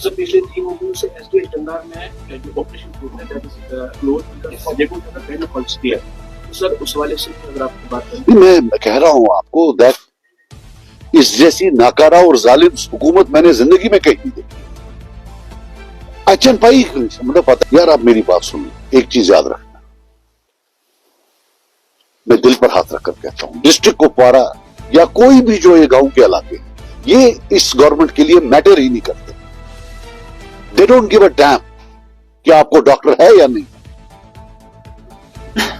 Sir पिछले 3 महीनों से एसडीएच डंगार में जो ऑपरेशन क्लोज फंड्स दिया, तो सर उस वाले से अगर आपको बात करें, मैं कह रहा हूं आपको दैट इस जैसी नाकारा और जालिम हुकूमत मैंने जिंदगी में कहीं नहीं देखी। अचनपाई मतलब पता यार, आप मेरी बात सुनिए, एक चीज याद रखना, मैं दिल पर हाथ रखकर कहता हूं, डिस्ट्रिक्ट कुपवारा या कोई भी जो ये गांव के इलाके, ये इस गवर्नमेंट के लिए मैटर ही नहीं करते। They don't give a dam कि आपको डॉक्टर है या नहीं,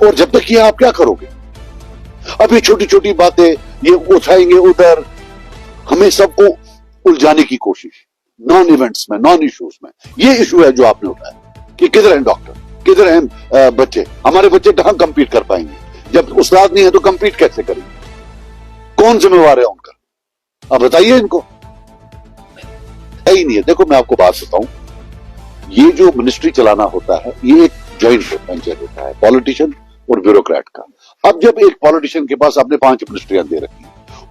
और जब तक ये आप क्या करोगे? अब ये छोटी छोटी बातें ये उठाएंगे उधर, हमें सबको उलझाने की कोशिश, नॉन इवेंट्स में, नॉन इश्यूज में। ये इशू है जो आपने उठाया कि किधर हैं डॉक्टर, किधर हैं बच्चे, हमारे बच्चे कहां कंपीट कर पाएंगे जब उस्ताद नहीं है, तो कंपीट कैसे करेंगे? कौन जिम्मेवार है उनका? आप बताइए इनको, है ही नहीं है। देखो मैं आपको बात बताऊं, ये जो मिनिस्ट्री चलाना होता है, ये एक जॉइंट वेंचर होता है पॉलिटिशियन और ब्यूरोक्रेट का। अब जब एक पॉलिटिशियन के पास आपने 5 मिनिस्ट्रियां दे रखी,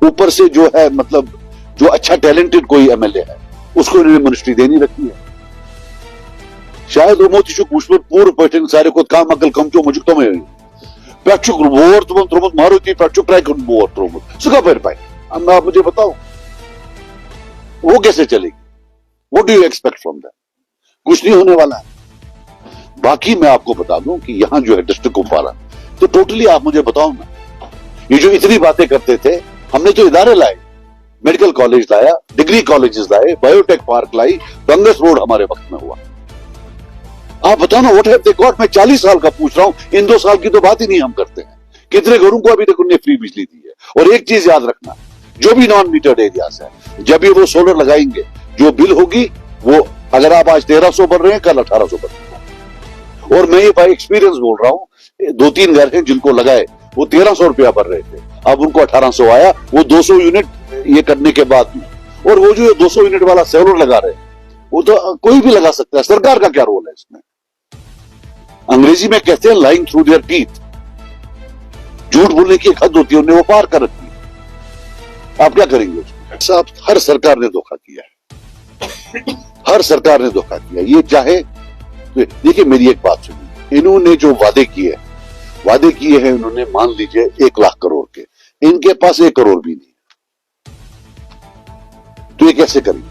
ऊपर से जो है मतलब जो अच्छा टैलेंटेड कोई एमएलए है उसको इन्होंने मिनिस्ट्री देनी रखी है। शायद वो मोतीशु पुष्प पूर्व पर्यटन सारे को काम अकल कम जो मुझे तो मैं पैचुक बोर तुम मारुति पैचुक ट्राई कर बोर तुम सुखा पैर पाए। अब आप मुझे बताओ वो कैसे चलेगी? What do you expect from that? कुछ नहीं होने वाला है। बाकी मैं आपको बता दूं कि यहां जो है डिस्ट्रिक्ट कुपवारा, तो टोटली आप मुझे बताओ ना, ये जो इतनी बातें करते थे, हमने तो इदारे लाए, मेडिकल कॉलेज लाया, डिग्री कॉलेजेस लाए, बायोटेक पार्क लाई, बंगस रोड हमारे वक्त में हुआ। आप बताओ ना व्हाट हैव दे गॉट? मैं 40 साल का पूछ रहा हूं, इन 2 साल की तो बात ही नहीं हम करते हैं। कितने घरों को अभी तक उन्होंने फ्री बिजली दी है? और एक चीज याद रखना, जो भी नॉन मीटर्ड एरियाज है, जब ये वो सोलर लगाएंगे, जो बिल होगी वो, अगर आप आज 1300 भर रहे हैं, कल 1800 भर रहे हैं। और मैं ये बाय एक्सपीरियंस बोल रहा हूं, 2-3 घर हैं जिनको लगाए, वो 1300 रुपया भर रहे थे, अब उनको 1800 आया, वो 200 यूनिट ये करने के बाद में। और वो जो 200 यूनिट वाला सोलर लगा रहे हैं, वो तो कोई भी लगा सकता है, सरकार का क्या रोल है इसमें? अंग्रेजी में कहते हैं लाइंग थ्रू देयर टीथ, झूठ बोलने की एक हद होती है, उन्हें वो पार कर रखी है। आप क्या करेंगे उसमें? साहब, हर सरकार ने धोखा किया है, हर सरकार ने धोखा किया। ये चाहे देखिए, मेरी एक बात सुनिए, इन्होंने जो वादे किए हैं इन्होंने, मान लीजिए 1 लाख करोड़ के, इनके पास 1 करोड़ भी नहीं, तो ये कैसे करेंगे?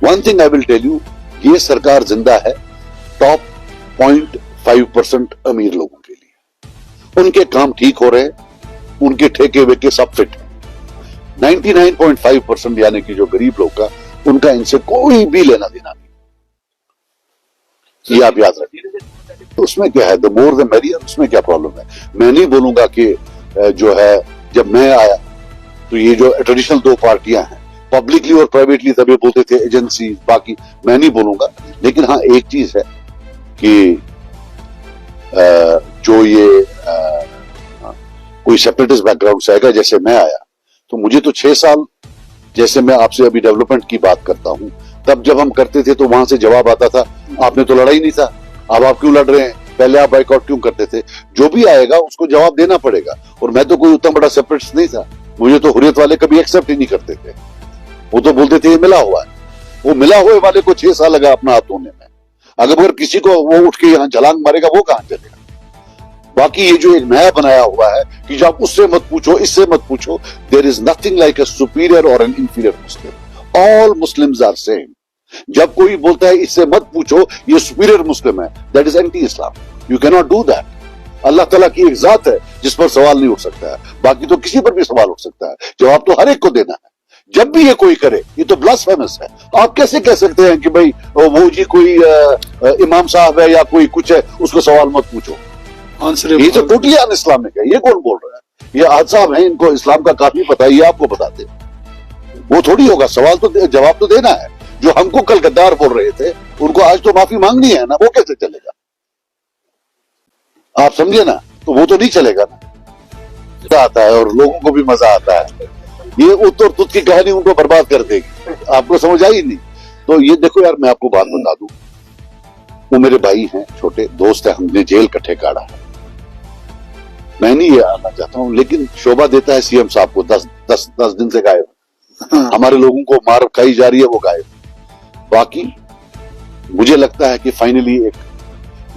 One thing I will tell you, ये सरकार जिंदा है टॉप 0.5% अमीर लोगों के लिए। उनके काम ठीक हो रहे हैं, उनके ठेके वेके सब फिट है। 99.5% यानी कि जो गरीब लोग का, उनका इनसे कोई भी लेना देना नहीं। ये आप याद रखिए। तो उसमें क्या है, द मोर द मेरियर, उसमें क्या प्रॉब्लम है? मैं नहीं बोलूंगा कि जो है, जब मैं आया तो ये जो ट्रेडिशनल 2 पार्टियां हैं, पब्लिकली और प्राइवेटली तभी बोलते थे एजेंसी, बाकी मैं नहीं बोलूंगा। लेकिन हाँ, एक चीज है कि जो ये कोई सेपरेटिस्ट बैकग्राउंड से आएगा, जैसे मैं आया, तो मुझे तो 6 साल, जैसे मैं आपसे अभी डेवलपमेंट की बात करता हूं, तब जब हम करते थे तो वहां से जवाब आता था, आपने तो लड़ा ही नहीं था, अब आप क्यों लड़ रहे हैं, पहले आप बाइकआउट क्यों करते थे? जो भी आएगा उसको जवाब देना पड़ेगा। और मैं तो कोई उतना बड़ा सेपरेटिस्ट नहीं था, मुझे तो हुर्रियत वाले कभी एक्सेप्ट ही नहीं करते थे। वो तो बोलते थे ये मिला हुआ है। वो मिला हुए वाले को 6 साल लगा अपना हाथ धोने में। अगर किसी को वो उठ के यहां छलांग मारेगा, वो कहां चलेगा? बाकी ये जो एक नया बनाया हुआ है कि जब उससे मत पूछो, इससे मत पूछो, there is nothing like a superior और an inferior Muslim. All Muslims are same. जब कोई बोलता है इससे मत पूछो, ये सुपीरियर मुस्लिम है, that is anti Islam. You can not do that. अल्लाह ताला की एक जात है जिस पर सवाल नहीं उठ सकता है, बाकी तो किसी पर भी सवाल उठ सकता है, जवाब तो हर एक को देना है। जब भी ये कोई करे, ये तो ब्लास्फेमस है। आप कैसे कह सकते हैं कि भाई वो जी कोई इमाम साहब है या कोई कुछ है, उसको सवाल मत पूछो? ये तो टोटली अन इस्लामिक है। ये कौन बोल रहा है? ये आज साहब हैं, इनको इस्लाम का काफी पता है, ये आपको बताते। वो थोड़ी होगा, सवाल तो जवाब तो देना है। जो हमको कल गद्दार बोल रहे थे, उनको आज तो माफी मांगनी है ना, वो कैसे चलेगा? आप समझे ना? तो वो तो नहीं चलेगा ना। मजा आता है और लोगों को भी मजा आता है। ये उत्तर तुत की कहानी उनको बर्बाद कर देगी। आपको समझ आई नहीं? तो ये देखो यार, मैं आपको बात बता दूं, वो मेरे भाई हैं, छोटे दोस्त है, हमने जेल कट्ठे काटा है। मैं नहीं ये आना चाहता हूं, लेकिन शोभा देता है सीएम साहब को, 10 दिन से गायब। हमारे लोगों को मार खाई जा रही है, वो गायब। बाकी मुझे लगता है कि फाइनली एक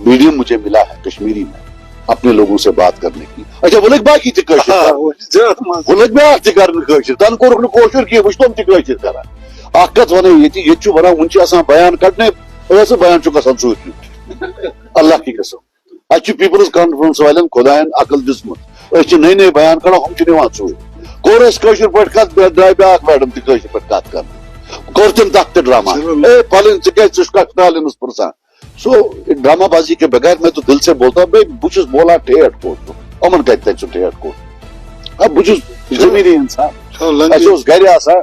मीडियम मुझे मिला है कश्मीरी में अपने लोगों से बात करने की। अच्छा वो लोग बाकी तन कोर कोशिश की वुच तुम तशर कर अत वन ये वन वन बयान कड़ने बयान गसान सूट अल्लाह की कसम अच्छ पीपल्स कॉन्फ्रेंस वाले खुदायन अकल दिसमुत नई नई बयान कड़ो हम निवान सूट कोर पे कत द्राय ब्या मैडम पे कत कर कोर तम तथ ड्रामा फलन च पुरसान सो ड्रामाबाजी के बगैर मैं तो दिल से बोलता हूँ भाई बुझ बोला ठेठ कोट अमन कहते ठेठ कोट अब बुझ जमीनी इंसान घर आसा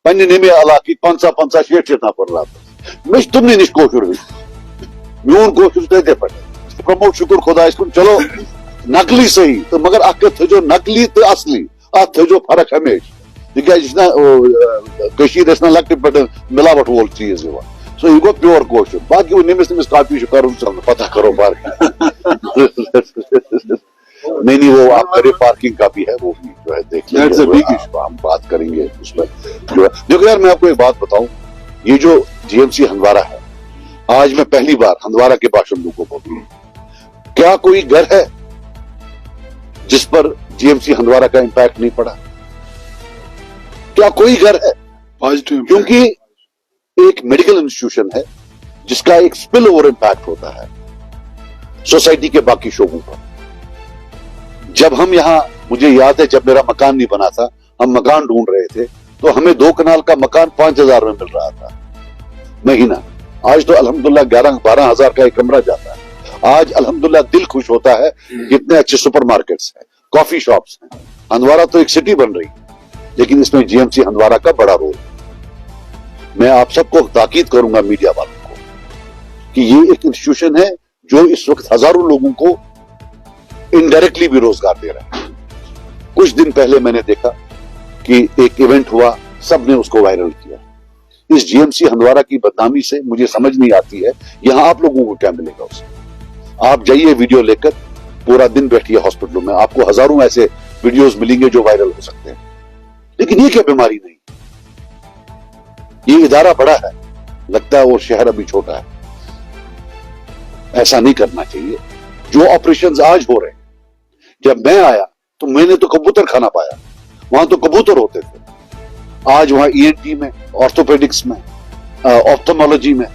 पन्ने नमे इलाक 50-50-60 नफर रात मे तुमने नश कोशुर मून कोशुर तथे पे प्रमोट शुक्र खुदा कुन चलो नकली सही तो मगर अक थो नकली तो असली अत थो फर्क हमेशा तिक लकट पे मिलावट वोल चीज सो यह गो प्योर कोशुर बाकी वो नमिस नमिस काफी कर पता करो पार्किंग नहीं वो आप करे पार्किंग का भी है वो भी जो है देख लेंगे हम बात करेंगे उस पर जो है। देखो यार मैं आपको एक बात बताऊं ये जो जीएमसी हंदवारा है आज मैं पहली बार हंदवारा के बाशिंदों को बोलूं क्या कोई घर है जिस पर जीएमसी हंदवारा का इंपैक्ट नहीं पड़ा? क्या कोई घर है? क्योंकि एक मेडिकल इंस्टीट्यूशन है जिसका एक स्पिल ओवर इंपैक्ट होता है सोसाइटी के बाकी शोबों पर। जब हम यहां मुझे याद है जब मेरा मकान नहीं बना था हम मकान ढूंढ रहे थे तो हमें 2 कनाल का मकान 5,000 में मिल रहा था महीना। आज तो अल्हम्दुलिल्लाह 11-12 हजार का एक कमरा जाता है। आज अल्हम्दुलिल्लाह दिल खुश होता है कितने अच्छे सुपरमार्केट्स हैं, कॉफी शॉप्स हैं। हंदवारा तो एक सिटी बन रही है लेकिन इसमें जीएमसी हंदवारा का बड़ा रोल। मैं आप सबको ताकीद करूंगा मीडिया वालों को कि ये एक इंस्टीट्यूशन है जो इस वक्त हजारों लोगों को इनडायरेक्टली भी रोजगार दे रहा है। कुछ दिन पहले मैंने देखा कि एक इवेंट हुआ, सबने उसको वायरल किया। इस जीएमसी हंदवारा की बदनामी से मुझे समझ नहीं आती है यहां आप लोगों को क्या मिलेगा उससे। आप जाइए वीडियो लेकर पूरा दिन बैठिए हॉस्पिटलों में, आपको हजारों ऐसे वीडियोस मिलेंगे जो वायरल हो सकते हैं। लेकिन ये क्या बीमारी नहीं, ये इदारा बड़ा है लगता है और शहर अभी छोटा है। ऐसा नहीं करना चाहिए। जो ऑपरेशंस आज हो रहे हैं, जब मैं आया तो मैंने तो कबूतर खाना पाया, वहां तो कबूतर होते थे। आज वहां ईएनटी में, ऑर्थोपेडिक्स में, ऑप्थोमोलॉजी में,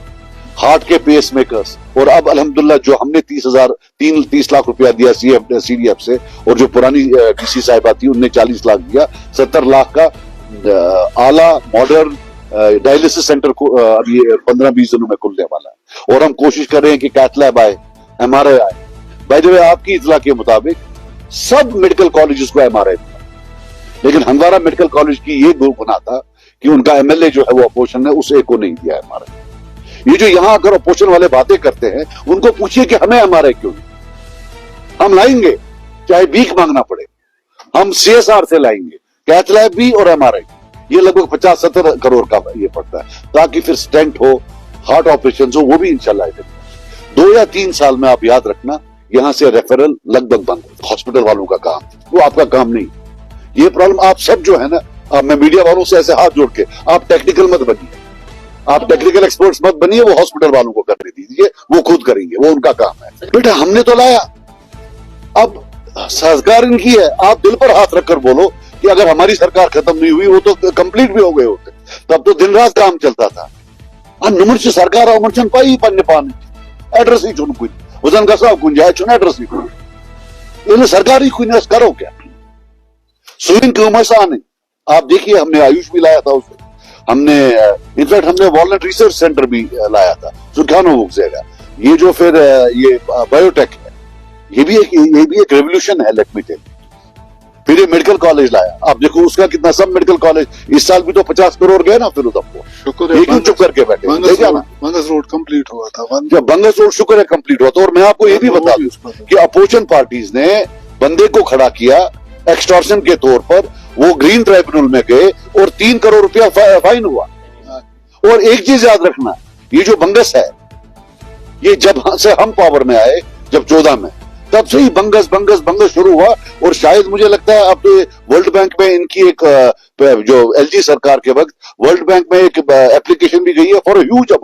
हार्ट के पेस मेकर्स, और अब अल्हम्दुलिल्लाह जो हमने 30 लाख रुपया दिया सीडीएफ से, और जो पुरानी डीसी साहिबा थी उनने 40 लाख दिया, 70 लाख का आला मॉडर्न डायलिसिस सेंटर को अभी 15-20 दिनों में खुलने वाला है। और हम कोशिश कर रहे हैं कि कैथ लैब आए, एमआरआई आए। बाय द वे आपकी इतला के मुताबिक सब मेडिकल कॉलेजेस को एमआरआई मिला, लेकिन हंदवारा मेडिकल कॉलेज की ये गुनाह था कि उनका एमएलए जो है वो अपोजिशन ने उस एक को नहीं दिया एमआरआई। ये जो यहां अगर अपोजिशन वाले बातें करते हैं उनको पूछिए कि हमें एमआरआई क्यों नहीं। हम लाएंगे चाहे भीख मांगना पड़े, हम सीएसआर से लाएंगे कैथ लैब भी और एमआरआई। ये लगभग 50-70 करोड़ का ये पड़ता है, ताकि फिर स्टेंट हो, हार्ट ऑपरेशन हो, वो भी इंशाल्लाह 2 या 3 साल में। आप याद रखना यहां से रेफरल लगभग बंद, हॉस्पिटल वालों का काम, वो आपका काम नहीं। ये प्रॉब्लम आप सब जो है ना, मैं मीडिया वालों से ऐसे हाथ जोड़ के, आप टेक्निकल मत बनिए, आप टेक्निकल एक्सपर्ट्स मत बनिए, वो हॉस्पिटल वालों को करने दीजिए, वो खुद करेंगे, वो उनका काम है। बेटा हमने तो लाया, अब सरकार इनकी है। आप दिल पर हाथ रखकर बोलो कि अगर हमारी सरकार खत्म नहीं हुई वो तो कंप्लीट भी हो गए होते, तब तो दिन रात काम चलता था। नुमर्च सरकार उमरचन पाई पन्ने पान एड्रेस ही चुन कुछ वजन का सब कुंजाय चुन एड्रेस ही कुछ इन सरकारी कुछ करो क्या सुइन आने। आप देखिए हमने आयुष भी लाया था उससे, हमने इनफैक्ट हमने वॉलनट रिसर्च सेंटर भी लाया था सुखानो बुक्सेगा। ये जो फिर ये बायोटेक है, ये भी एक रेवोल्यूशन है, लेट मी टेल। फिर ये मेडिकल कॉलेज लाया, आप देखो उसका कितना, सब मेडिकल कॉलेज इस साल भी तो 50 करोड़ गए ना फिर उधर। शुक्र है क्यों चुप करके बैठे, बंगस रोड कंप्लीट हुआ था, जब बंगस रोड शुक्र है कंप्लीट हुआ था। और मैं आपको ये भी बता दूं कि अपोजिशन पार्टीज ने बंदे को खड़ा किया एक्सटॉर्शन के तौर पर, वो ग्रीन ट्राइब्यूनल में गए और 3 करोड़ रुपया फाइन हुआ। और एक चीज याद रखना, ये जो बंगस है, ये जब से हम पावर में आए, जब 14 में, तब से ही बंगस शुरू हुआ। और शायद मुझे लगता है अब वर्ल्ड बैंक में इनकी एक जो एलजी सरकार के वक्त वर्ल्ड बैंक में एक एप्लीकेशन भी गई है फॉर ह्यूज अमाउंट।